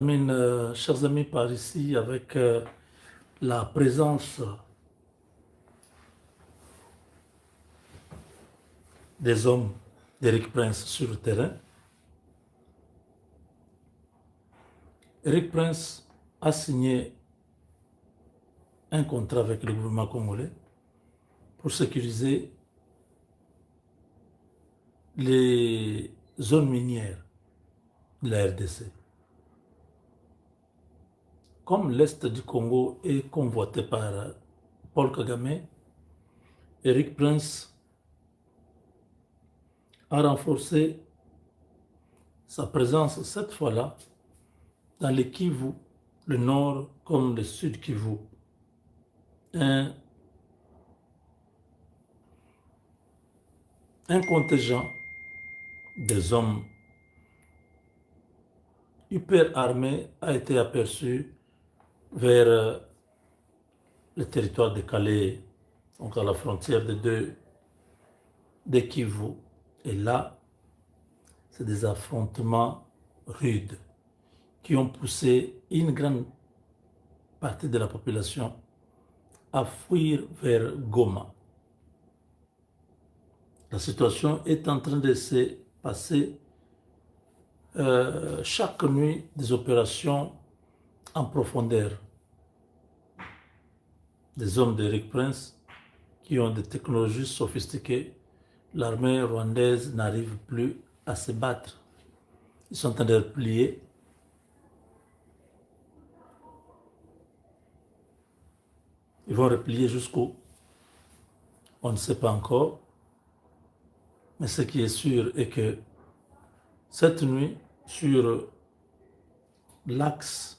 Chers amis, par ici, avec la présence des hommes d'Eric Prince sur le terrain. Eric Prince a signé un contrat avec le gouvernement congolais pour sécuriser les zones minières de la RDC. Comme l'Est du Congo est convoité par Paul Kagame, Eric Prince a renforcé sa présence cette fois-là dans le Kivu, le nord comme le sud Kivu. Un contingent des hommes hyper armés a été aperçu vers le territoire de Calais, donc à la frontière de Kivu. Et là, c'est des affrontements rudes qui ont poussé une grande partie de la population à fuir vers Goma. La situation est en train de se passer chaque nuit des opérations en profondeur. Des hommes d'Eric Prince qui ont des technologies sophistiquées. L'armée rwandaise n'arrive plus à se battre. Ils sont en train de replier. Ils vont replier jusqu'où? On ne sait pas encore. Mais ce qui est sûr est que cette nuit, sur l'axe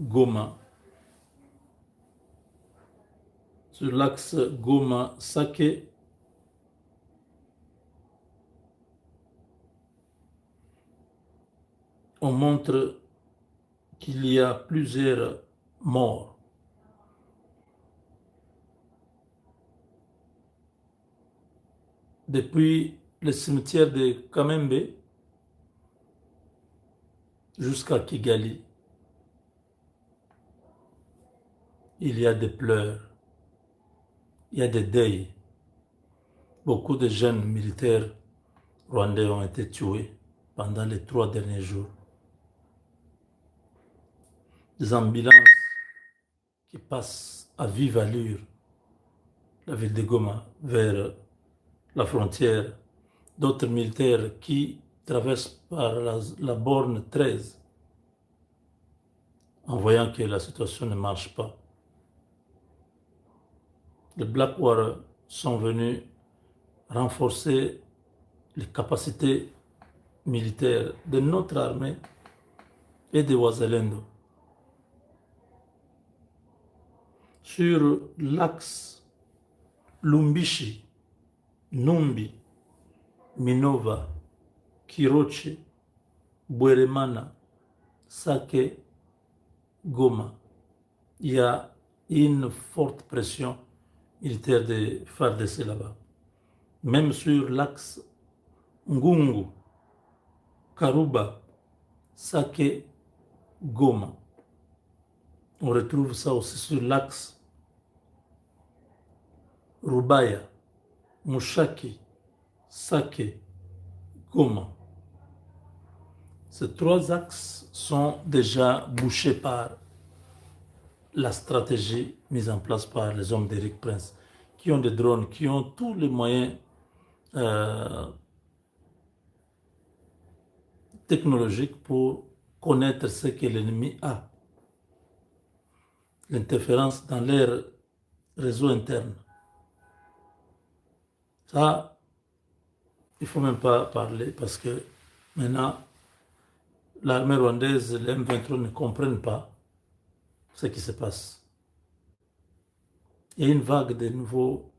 Goma, Sake, on montre qu'il y a plusieurs morts. Depuis le cimetière de Kamembe jusqu'à Kigali, il y a des pleurs, il y a des deuils. Beaucoup de jeunes militaires rwandais ont été tués pendant les 3 derniers jours. Des ambulances qui passent à vive allure la ville de Goma vers la frontière, d'autres militaires qui traversent par la borne 13 en voyant que la situation ne marche pas. Les Black Warriors sont venus renforcer les capacités militaires de notre armée et de Wazalendo. Sur l'axe Lumbishi, Numbi, Minova, Kiroche, Bweremana, Sake, Goma, il y a une forte pression militaire de FARDC là-bas. Même sur l'axe Ngungu, Karuba, Sake, Goma. On retrouve ça aussi sur l'axe Rubaya, Mushaki, Sake, Goma. Ces 3 axes sont déjà bouchés par la stratégie mise en place par les hommes d'Eric Prince, qui ont des drones, qui ont tous les moyens technologiques pour connaître ce que l'ennemi a. L'interférence dans leur réseau interne. Ça, il ne faut même pas parler parce que maintenant, l'armée rwandaise, les M23 ne comprennent pas ce qui se passe. Il y a une vague de nouveaux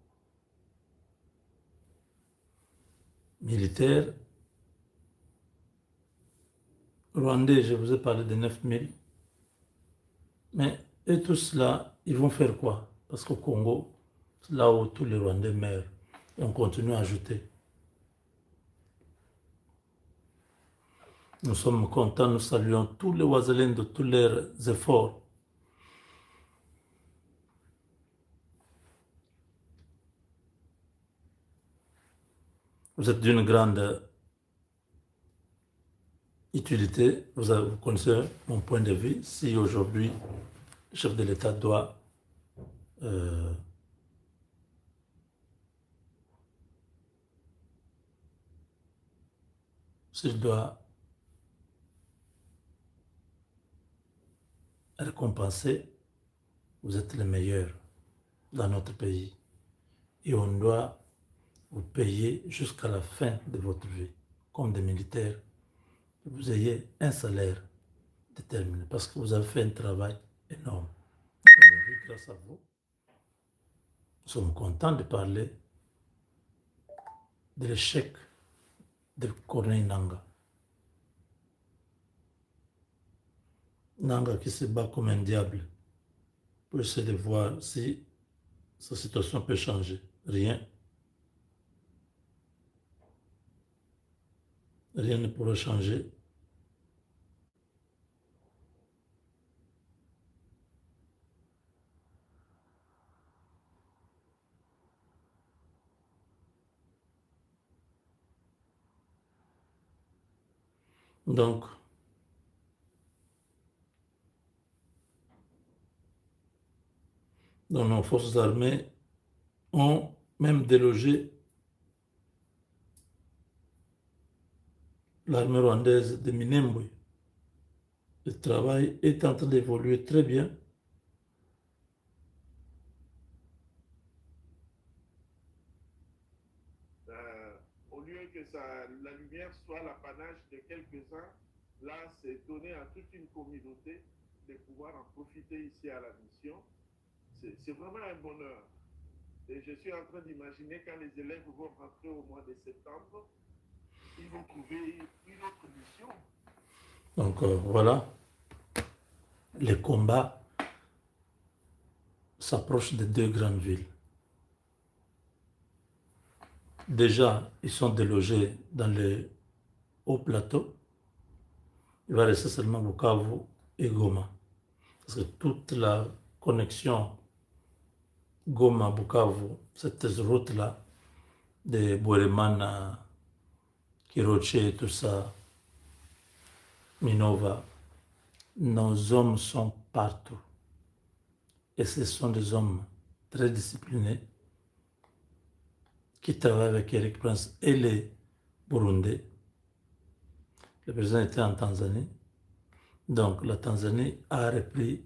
militaires rwandais, je vous ai parlé de 9000. Mais eux tous là, ils vont faire quoi? Parce qu'au Congo, c'est là où tous les Rwandais meurent. Et on continue à ajouter. Nous sommes contents, nous saluons tous les Ouazélènes de tous leurs efforts. Vous êtes d'une grande utilité. Vous connaissez mon point de vue. Si aujourd'hui, le chef de l'État doit s'il doit récompenser, vous êtes les meilleurs dans notre pays. Et on doit vous payer jusqu'à la fin de votre vie, comme des militaires, que vous ayez un salaire déterminé, parce que vous avez fait un travail énorme. Aujourd'hui, grâce à vous, nous sommes contents de parler de l'échec de Corneille Nangaa. Nangaa qui se bat comme un diable pour essayer de voir si sa situation peut changer. Rien. Rien ne pourra changer. Donc, dans nos forces armées, ont même délogé l'armée rwandaise de Minembwe. Le travail est en train d'évoluer très bien. Au lieu que la lumière soit l'apanage de quelques-uns, là, c'est donné à toute une communauté de pouvoir en profiter ici à la mission. C'est vraiment un bonheur. Et je suis en train d'imaginer quand les élèves vont rentrer au mois de septembre, ils vont trouver une autre mission. Donc voilà, les combats s'approchent des deux grandes villes. Déjà, ils sont délogés dans les hauts plateaux. Il va rester seulement Bukavu et Goma. Parce que toute la connexion Goma-Bukavu, cette route-là, de Bweremana, Kiroche et tout ça, Minova, nos hommes sont partout. Et ce sont des hommes très disciplinés qui travaillent avec Eric Prince et les Burundais. Le président était en Tanzanie. Donc la Tanzanie a repris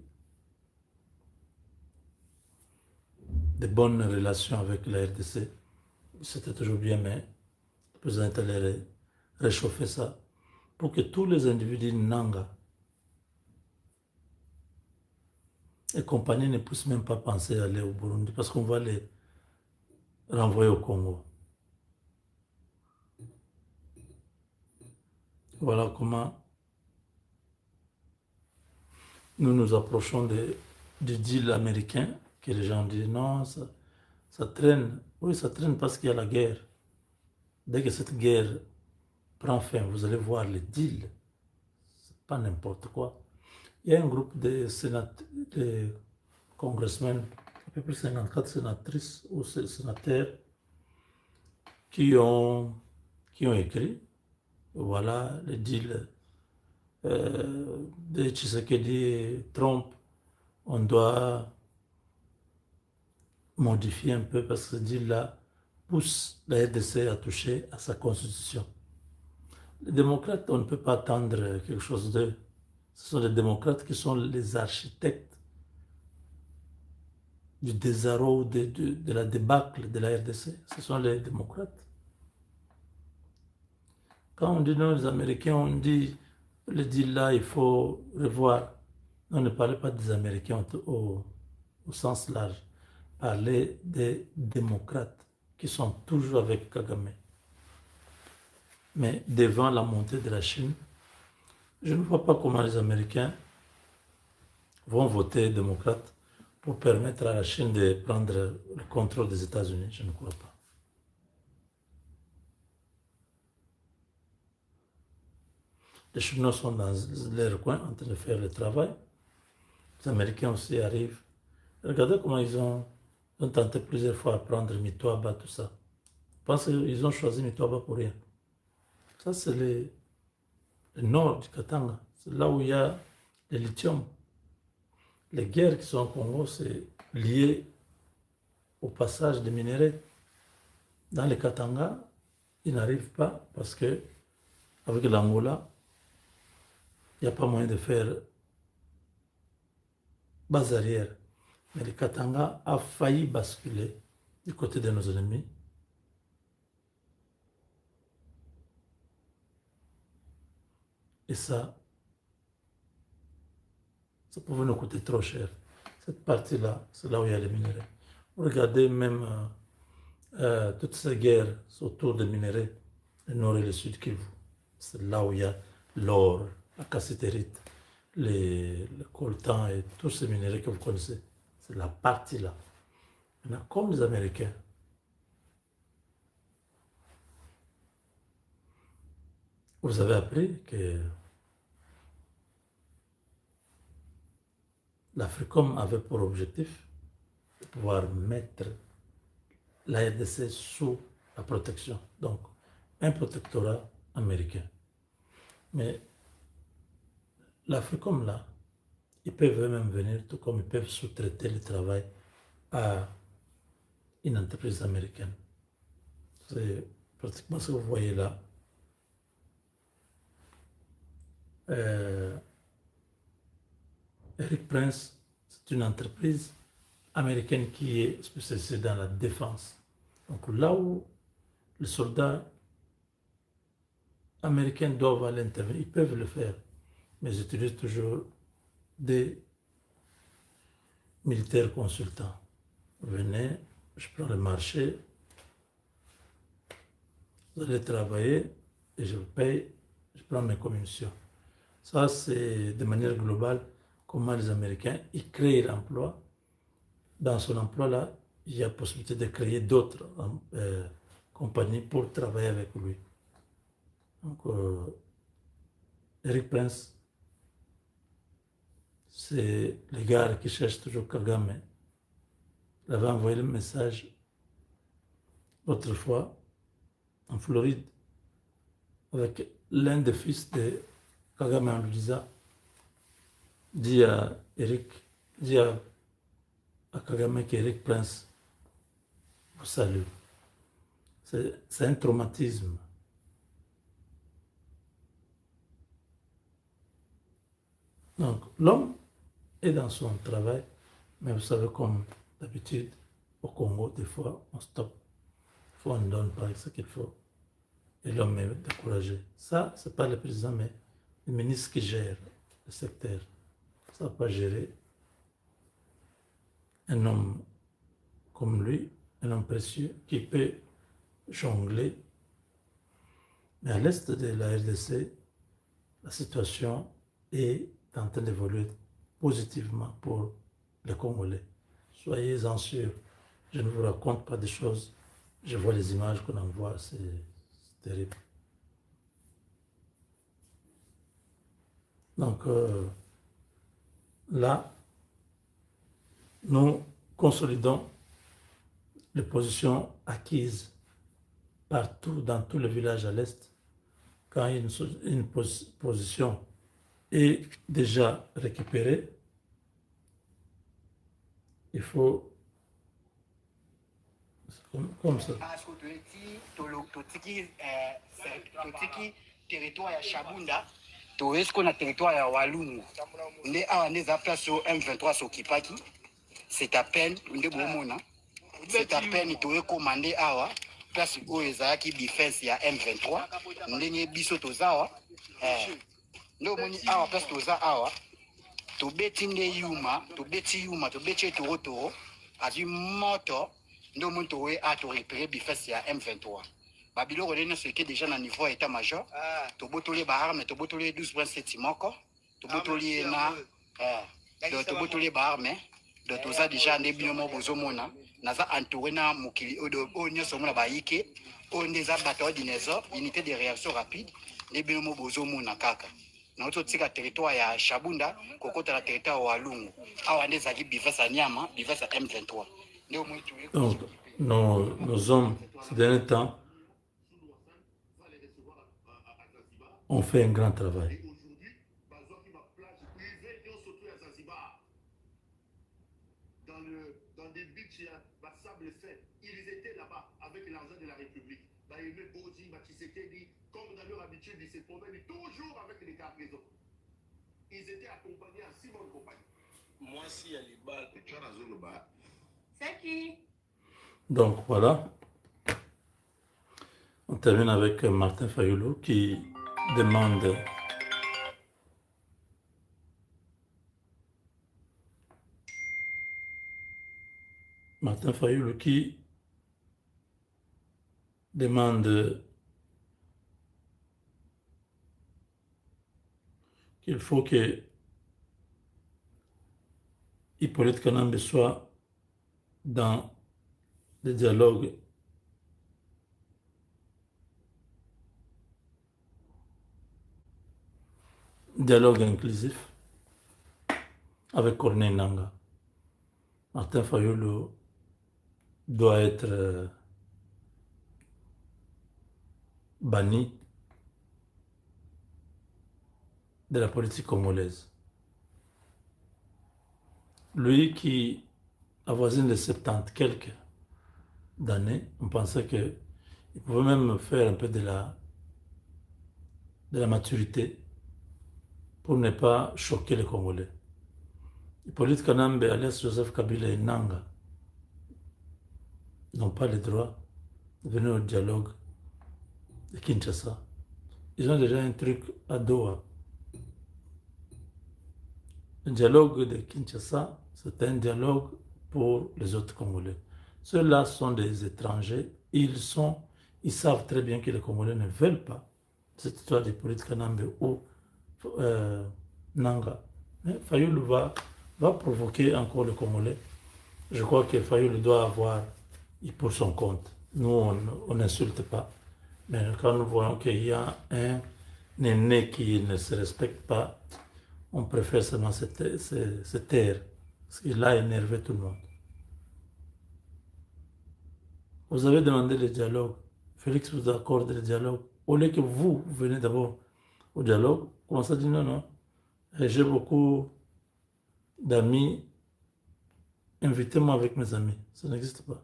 de bonnes relations avec la RDC. C'était toujours bien, mais le président est allé réchauffer ça pour que tous les individus Nangaa et compagnie ne puissent même pas penser à aller au Burundi parce qu'on va les renvoyer au Congo. Voilà comment nous nous approchons du deal américain, que les gens disent non, ça traîne. Oui, ça traîne parce qu'il y a la guerre. Dès que cette guerre prend fin, vous allez voir les deals. C'est pas n'importe quoi. Il y a un groupe de congressmen, à peu près 54 sénatrices ou sénateurs qui ont écrit, voilà, le deal de Tshisekedi et Trump, on doit modifier un peu parce que ce deal-là pousse la RDC à toucher à sa constitution. Les démocrates, on ne peut pas attendre quelque chose d'eux. Ce sont les démocrates qui sont les architectes du désarroi, de la débâcle de la RDC. Ce sont les démocrates. Quand on dit non, les Américains, on dit le deal là, il faut revoir. On ne parlait pas des Américains au sens large. Parler des démocrates qui sont toujours avec Kagame. Mais devant la montée de la Chine, je ne vois pas comment les Américains vont voter démocrate pour permettre à la Chine de prendre le contrôle des États-Unis. Je ne crois pas. Les Chinois sont dans leur coin en train de faire le travail. Les Américains aussi arrivent. Regardez comment ils ont tenté plusieurs fois à prendre Mitoaba, tout ça. Je pense qu'ils ont choisi Mitoaba pour rien. Ça, c'est le nord du Katanga. C'est là où il y a le lithium. Les guerres qui sont au Congo, c'est lié au passage des minéraux. Dans le Katanga, ils n'arrivent pas parce que avec l'Angola, il n'y a pas moyen de faire base arrière. Mais le Katanga a failli basculer du côté de nos ennemis. Et ça pouvait nous coûter trop cher. Cette partie-là, c'est là où il y a les minéraux. Regardez même toutes ces guerres autour des minéraux, le nord et le sud Kivu. C'est là où il y a l'or, la cassiterite, le coltan et tous ces minéraux que vous connaissez. C'est la partie-là. Maintenant, comme les Américains, vous avez appris que l'Africom avait pour objectif de pouvoir mettre la RDC sous la protection. Donc, un protectorat américain. Mais l'Africom, là, ils peuvent même venir, tout comme ils peuvent sous-traiter le travail à une entreprise américaine. C'est pratiquement ce que vous voyez là. Eric Prince, c'est une entreprise américaine qui est spécialisée dans la défense. Donc là où les soldats américains doivent aller intervenir, ils peuvent le faire, mais ils utilisent toujours des militaires consultants. Venez, je prends le marché, vous allez travailler et je vous paye, je prends mes commissions. Ça, c'est de manière globale comment les Américains ils créent l'emploi. Dans son emploi-là, il y a possibilité de créer d'autres compagnies pour travailler avec lui. Donc, Eric Prince, c'est les gars qui cherchent toujours Kagame. Il avait envoyé le message l'autre fois en Floride avec l'un des fils de Kagame en lui disant, dit à Eric, dit à Kagame qu'Eric Prince vous salue. C'est un traumatisme. Donc, l'homme est dans son travail, mais vous savez, comme d'habitude, au Congo, des fois, on stoppe. Des fois, on ne donne pas ce qu'il faut. Et l'homme est découragé. Ça, ce n'est pas le président, mais le ministre qui gère le secteur. Ça ne va pas gérer un homme comme lui, un homme précieux, qui peut jongler. Mais à l'est de la RDC, la situation est en train d'évoluer positivement pour les Congolais. Soyez-en sûrs. Je ne vous raconte pas des choses. Je vois les images qu'on envoie, c'est terrible. Donc là, nous consolidons les positions acquises partout dans tous les villages à l'est. Quand une position est déjà récupérée, il faut comme ça. Territoire ya Shabunda toesko na territoire ya Walungu nde awa nde za place au M23 s'occupaki c'est à peine nde bomona c'est à peine toye commander awa place oyo ezalaki defense ya M23 ndenge biso tozawa nde omoni awa place toza awa tobeti nde yuma tobeti torotoro azwi moto nde omoni toye a torepere defense ya M23 babiloko nde nyonso eke déjà na niveau ya état-major tobotoli baarme tobotoli 12.7 moko tobotoli na tobotoli baarme donc toza déjà nde bino moko bozomona naza entouré na mokili oyo nyonso omona bayike oyo nde eza bato ya dinosaure unité de réaction rapide nde bino mo bozomona kaka na ototika territoire ya Shabunda kokota la territoire ya Walungu awa nde ezalaki bivasa ya Nyama bivasa ya M23 nde omoi tuye. Donc nos hommes ces derniers temps ont fait un grand travail. Dans des beaches, sable fait, ils étaient là-bas avec l'argent de la République. Comme dans leur habitude, ils se promènent toujours avec les cargaisons. Ils étaient accompagnés à 6 bonnes compagnies. Moi, si il y a les balles, tu as la zone bas. C'est qui? Donc voilà. On termine avec Martin Fayulu qui demande qu'il faut que Hippolyte Kanambe soit dans le dialogue inclusif avec Corneille Nangaa. Martin Fayulu doit être banni de la politique congolaise. Lui qui avoisine les 70 quelques d'années, on pensait qu'il pouvait même faire un peu de la maturité pour ne pas choquer les Congolais. Hippolyte Kanambe, alias Joseph Kabila et Nangaa n'ont pas le droit de venir au dialogue de Kinshasa. Ils ont déjà un truc à Doha. Le dialogue de Kinshasa, c'est un dialogue pour les autres Congolais. Ceux-là sont des étrangers. Ils savent très bien que les Congolais ne veulent pas cette histoire de Hippolyte Kanambe ou Nangaa. Mais Fayulu va provoquer encore le Congolais. Je crois que Fayulu doit avoir pour son compte. Nous, on n'insulte pas. Mais quand nous voyons qu'il y a un aîné qui ne se respecte pas, on préfère seulement se taire. Parce qu'il a énervé tout le monde. Vous avez demandé le dialogue. Félix vous accorde le dialogue. Au lieu que vous venez d'abord au dialogue, commencez à dire non. J'ai beaucoup d'amis. Invitez-moi avec mes amis. Ça n'existe pas.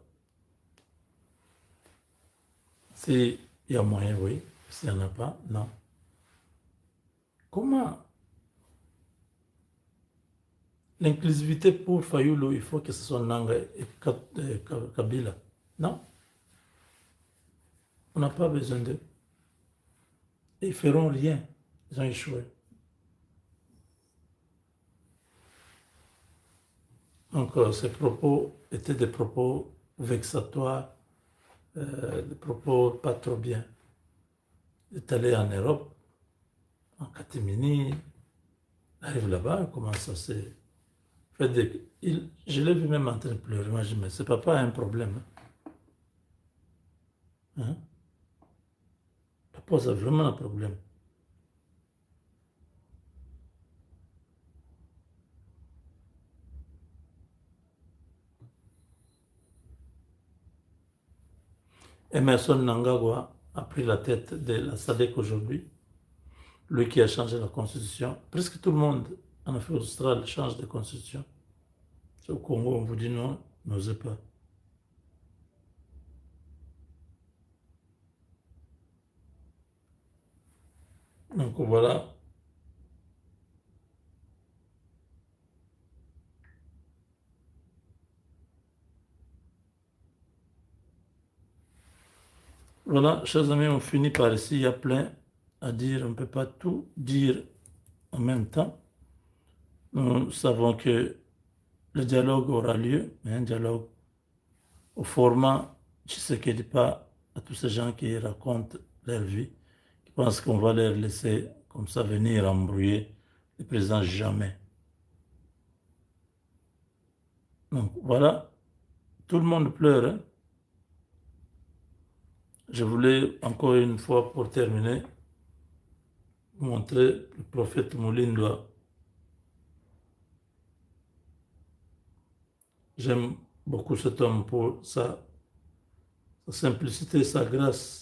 S'il y a moyen, oui. S'il n'y en a pas, non. Comment? L'inclusivité pour Fayulu, il faut que ce soit Nangaa et Kabila. Non. On n'a pas besoin d'eux. Ils ne feront rien. Ils ont échoué. Donc, ces propos étaient des propos vexatoires, des propos pas trop bien. Il est allé en Europe, en catimini, il arrive là-bas, il commence à se faire des... Je l'ai vu même en train de pleurer. Moi, je me dis, mais ce papa a un problème. Hein? Papa a vraiment un problème. Emerson Mnangagwa a pris la tête de la SADC aujourd'hui. Lui qui a changé la constitution. Presque tout le monde en Afrique australe change de constitution. Au Congo, on vous dit non, n'osez pas. Donc voilà. Voilà, chers amis, on finit par ici. Il y a plein à dire. On ne peut pas tout dire en même temps. Nous savons que le dialogue aura lieu, mais un dialogue au format, je sais qu'il ne dit pas à tous ces gens qui racontent leur vie, qui pensent qu'on va leur laisser comme ça venir embrouiller le président, jamais. Donc voilà, tout le monde pleure. Hein? Je voulais encore une fois, pour terminer, montrer le prophète Mulindwa. J'aime beaucoup cet homme pour sa simplicité, sa grâce.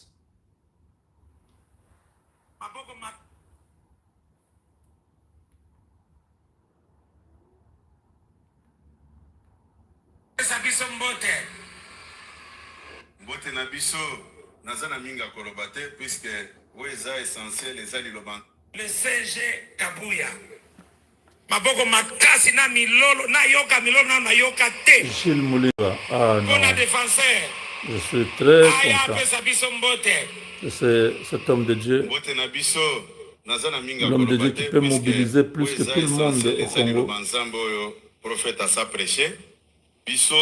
Mbote na biso nazana minga kolobate puisque weza essentiel ezali loban. Le CG Kabuya. Maboko makasi na milolo na yoka milolo na yoka te. Gilles Mulindwa. Ah non. Bon défenseur. Je suis très content. C'est cet homme de Dieu. L'homme de Dieu qui peut mobiliser plus que tout le monde au Congo. Prophète a sa prêché. Biso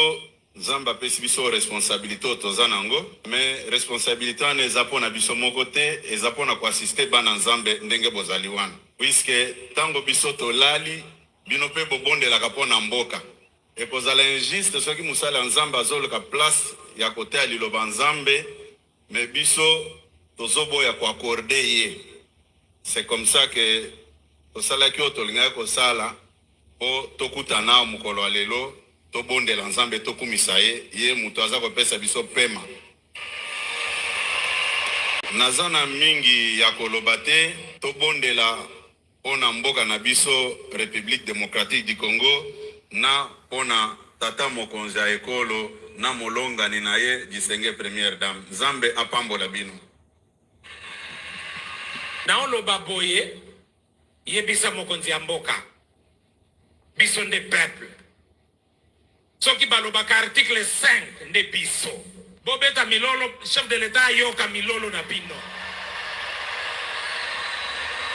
Zamba pesi biso responsabilité tozanango, mais responsabilité en ezapona biso moko te, ezapona ko assister bana Nzambe ndenge bozali wana. Puisque tango biso tolali bino pe bobondela kapona mboka. Et pozala injuste soki musala Nzambe azoloka place ya kote ali loba Nzambe, mais biso tozobo ya ko accorder ye. C'est comme ça que tosala ki otolinga ko sala po tokutana mukolo alelo. To bonde la Nzambe to kumisa ye muto aza kopesa biso pema. Nazana mingi ya koloba te to bonde la pona mboka na biso République démocratique du Congo na pona tata mokonzi ya ekolo na molongani na ye distingué première dame. Nzambe apambola bino. Na oloba boye yebisa mokonzi ya mboka biso nde peuple. Soki balobaka article 5 de biso. Bobeta milolo, chef de l'État yoka milolo na bino.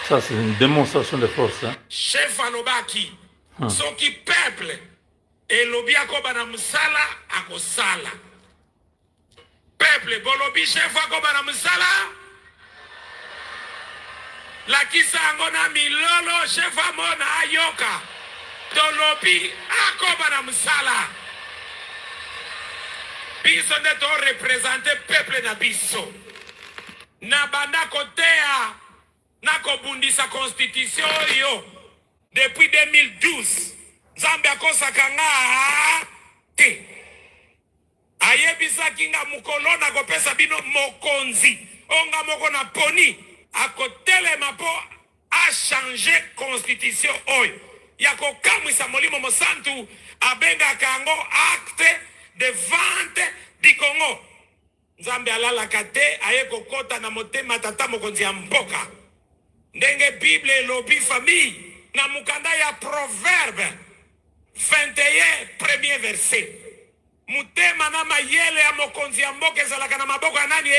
Ça c'est une démonstration de force. Hein? Chef alobaki. Soki peuple elobi akoba na musala akosala. Peuple bolobi chef akoba na musala. La kisa angona milolo chef amona ayoka. Tolobi akoba na musala. Biso nde to représenter peuple na biso. Na banda kotea na kobundisa constitution yo depuis 2012. Nzambe akosaka nga te. Ayebisa kinga mukolo na kopesa bino mokonzi. Onga moko na poni akotelema po a changer constitution oyo. Yako kamwisa molimo mosantu abenga kango acte de vente du Congo. Nzambe alala kate aye kokota na motema tata mokonzi ya mboka. Ndenge Bible lobi famille na mukanda ya Proverbe 21 premier verset. Mutema na mayele ya mokonzi ya mboka ezalaka na maboko ya nani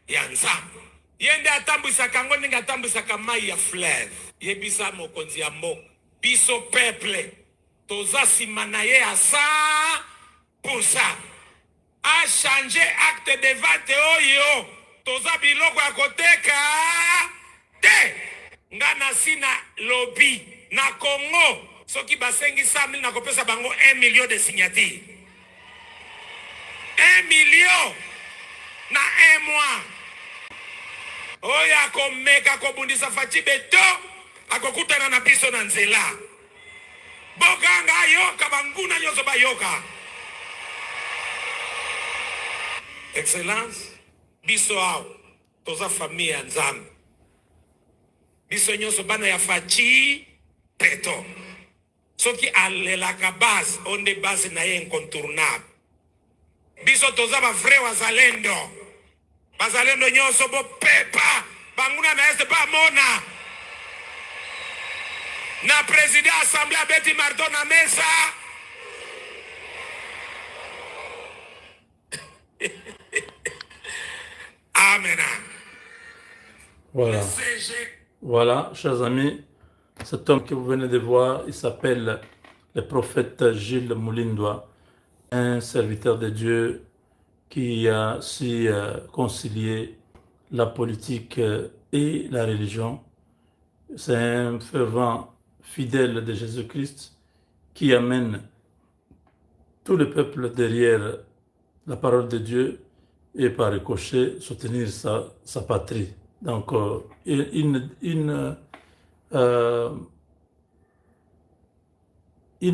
ya Nzambe. Yende atambwisa kango ndenge atambwisa kamai ya fleuve. Yebisa mokonzi ya mboka. Biso peuple toza simanaye à 100%. A changer acte de vente oyo toza biloko ya koteka te. Ngana sina lobby na Congo soki basengi 100 000 na kopesa bango 1 million de signature. 1 million na 1 mois. Oya komeka kobundisa faci beto akokutana na biso na nzela. Bokanga yoka banguna nyoso bayoka. Excellence, biso ao toza famille ya Nzambe. Biso nyoso bana ya faci peto. Soki alelaka base onde base na ye incontournable. Biso toza ba vrai wazalendo. Bazalendo nyoso bo pepa banguna na este ba mona. Na président assemblée abeti marteau na mesa. Amen. Voilà. Voilà, chers amis, cet homme que vous venez de voir, il s'appelle le prophète Gilles Mulindwa, un serviteur de Dieu qui a su concilier la politique et la religion. C'est un fervent fidèle de Jésus-Christ qui amène tout le peuple derrière la parole de Dieu et par ricochet soutenir sa patrie. Donc, une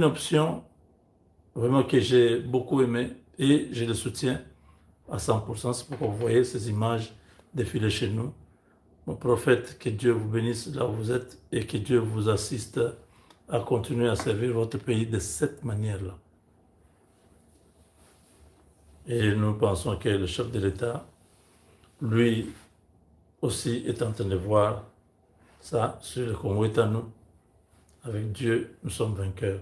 option vraiment que j'ai beaucoup aimée et je le soutiens à 100%. C'est pourquoi vous voyez ces images défiler chez nous. Mon prophète, que Dieu vous bénisse là où vous êtes et que Dieu vous assiste à continuer à servir votre pays de cette manière-là. Et nous pensons que le chef de l'État, lui aussi, est en train de voir ça sur le Congo est à nous. Avec Dieu, nous sommes vainqueurs.